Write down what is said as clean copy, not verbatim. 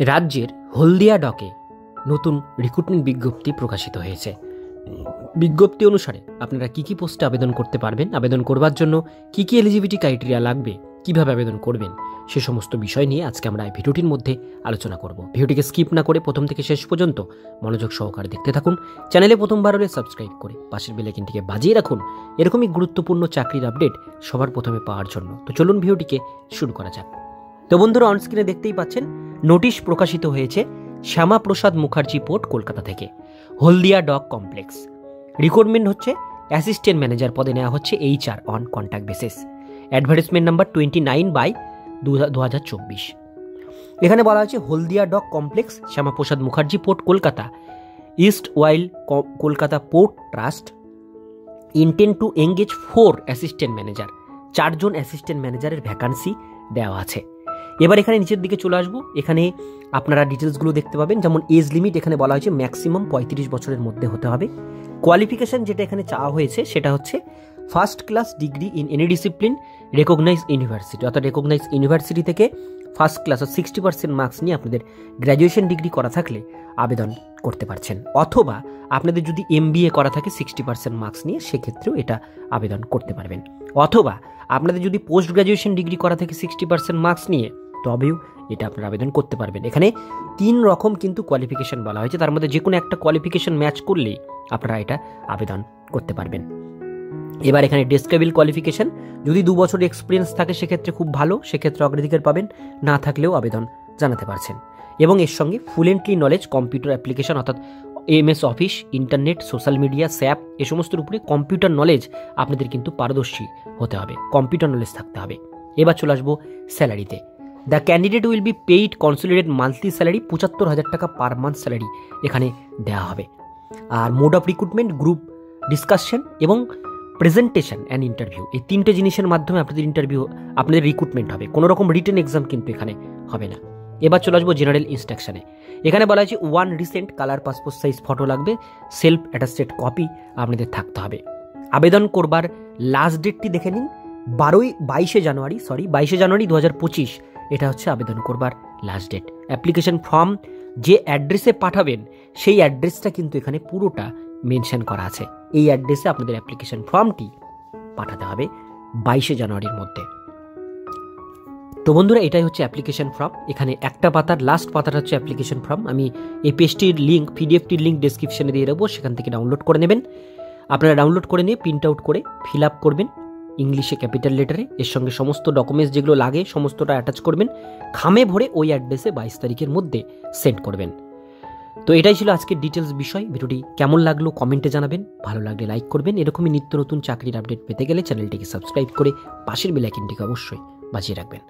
রাজ্যের হলদিয়া ডকে নতুন রিক্রুটমেন্ট বিজ্ঞপ্তি প্রকাশিত হয়েছে। বিজ্ঞপ্তি অনুসারে আপনারা কি কি পোস্টে আবেদন করতে পারবেন, আবেদন করবার জন্য কি কি এলিজিবিলিটি ক্রাইটেরিয়া লাগবে, কিভাবে আবেদন করবেন, সে সমস্ত বিষয় নিয়ে আজকে আমরা এই ভিডিওটির মধ্যে আলোচনা করব। ভিডিওটিকে স্কিপ না করে প্রথম থেকে শেষ পর্যন্ত মনোযোগ সহকারে দেখতে থাকুন। চ্যানেলে প্রথমবার হলে সাবস্ক্রাইব করে পাশের বেল আইকনটিকে বাজিয়ে রাখুন এরকমই গুরুত্বপূর্ণ চাকরির আপডেট সবার প্রথমে পাওয়ার জন্য। তো চলুন ভিডিওটিকে শুরু করা যাক। তো বন্ধুরা, অনস্ক্রিনে দেখতেই পাচ্ছেন নোটিশ প্রকাশিত হয়েছে শ্যামাপ্রসাদ মুখার্জি পোর্ট, কলকাতা থেকে। হলদিয়া ডক কমপ্লেক্স রিক্রুটমেন্ট হচ্ছে অ্যাসিস্ট্যান্ট ম্যানেজার পদে নেওয়া হচ্ছে HR on contact basis. Advertisement number 29/2024। এখানে বলা হচ্ছে Haldia dock complex, Shyama Prasad Mukherjee port, Kolkata. Erstwhile Kolkata port trust intend to engage 4 assistant manager. 4 জন অ্যাসিস্ট্যান্ট ম্যানেজারের ভ্যাকান্সি দেওয়া আছে। এবার এখানে নিচের দিকে চলে আসবো। এখানে আপনারা ডিটেলসগুলো দেখতে পাবেন, যেমন এজ লিমিট এখানে বলা হয়েছে ম্যাক্সিমাম 35 বছরের মধ্যে হতে হবে। কোয়ালিফিকেশন যেটা এখানে চাওয়া হয়েছে সেটা হচ্ছে first class degree in any discipline recognise university, অর্থাৎ রেকগনাইজ ইউনিভার্সিটি থেকে ফার্স্ট ক্লাস 60% মার্কস নিয়ে আপনাদের গ্র্যাজুয়েশন ডিগ্রি করা থাকলে আবেদন করতে পারছেন, অথবা আপনাদের যদি MBA করা থাকে 60% মার্কস নিয়ে, সেক্ষেত্রেও এটা আবেদন করতে পারবেন। অথবা আপনাদের যদি পোস্ট গ্র্যাজুয়েশন ডিগ্রি করা থাকে 60% মার্কস নিয়ে, তবেও এটা আপনারা আবেদন করতে পারবেন। এখানে 3 রকম কিন্তু কোয়ালিফিকেশন বলা হয়েছে, তার মধ্যে যে কোনো একটা কোয়ালিফিকেশন ম্যাচ করলেই আপনারা এটা আবেদন করতে পারবেন। এবার এখানে ডেস্ক্রাইবেল কোয়ালিফিকেশন, যদি 2 বছরের এক্সপিরিয়েন্স থাকে সেক্ষেত্রে খুব ভালো, সেক্ষেত্রে অগ্রাধিকার পাবেন, না থাকলেও আবেদন জানাতে পারছেন। এবং এর সঙ্গে ফ্লুয়েন্টলি নলেজ কম্পিউটার অ্যাপ্লিকেশন, অর্থাৎ MS office, internet, social media, SAP এ সমস্তের উপরে কম্পিউটার নলেজ আপনাদের কিন্তু পারদর্শী হতে হবে, কম্পিউটার নলেজ থাকতে হবে। এবার চলে আসবো স্যালারিতে। The candidate will be paid consolidated monthly salary, 75,000 টাকা পার মান্থ স্যালারি এখানে দেওয়া হবে। আর mode of recruitment group discussion এবং প্রেজেন্টেশন অ্যান্ড ইন্টারভিউ, এই 3টে জিনিসের মাধ্যমে আপনাদের রিক্রুটমেন্ট হবে। কোনো রকম রিটেন এক্সাম কিন্তু এখানে হবে না। এবার চলে আসবো জেনারেল ইনস্ট্রাকশনে। এখানে বলা হয়েছে 1 recent colour passport size photo লাগবে, সেলফ অ্যাটাস্টেড কপি আপনাদের থাকতে হবে। আবেদন করবার লাস্ট ডেটটি দেখে নিন, 22 জানুয়ারি 2025 এটা হচ্ছে আবেদন করবার লাস্ট ডেট। অ্যাপ্লিকেশন ফর্ম যে অ্যাড্রেসে পাঠাবেন সেই অ্যাড্রেসটা কিন্তু এখানে পুরোটা মেনশন করা আছে। এই অ্যাড্রেসে আপনাদের অ্যাপ্লিকেশন ফর্মটি পাঠাতে হবে 22 জানুয়ারির মধ্যে। তো বন্ধুরা, এটাই হচ্ছে অ্যাপ্লিকেশন ফর্ম। এখানে একটা পাতার লাস্ট পাতাটা হচ্ছে অ্যাপ্লিকেশন ফর্ম। আমি এই পেজটির লিঙ্ক, PDFটির লিঙ্ক ডেসক্রিপশনে দিয়ে দেবো, সেখান থেকে ডাউনলোড করে নেবেন। আপনারা ডাউনলোড করে নিয়ে প্রিন্ট আউট করে ফিল আপ করবেন ইংলিশে ক্যাপিটাল লেটারে। এর সঙ্গে সমস্ত ডকুমেন্টস যেগুলো লাগে সমস্তটা অ্যাটাচ করবেন, খামে ভরে ওই অ্যাড্রেসে 22 তারিখের মধ্যে সেন্ড করবেন। তো এটাই ছিল আজকের ডিটেলস বিষয়। ভিডিওটি কেমন লাগলো কমেন্টে জানাবেন, ভালো লাগলে লাইক করবেন। এরকমই নিত্য নতুন চাকরির আপডেট পেতে গেলে চ্যানেলটিকে সাবস্ক্রাইব করে পাশের বেল আইকনটিকে অবশ্যই বাজিয়ে রাখবেন।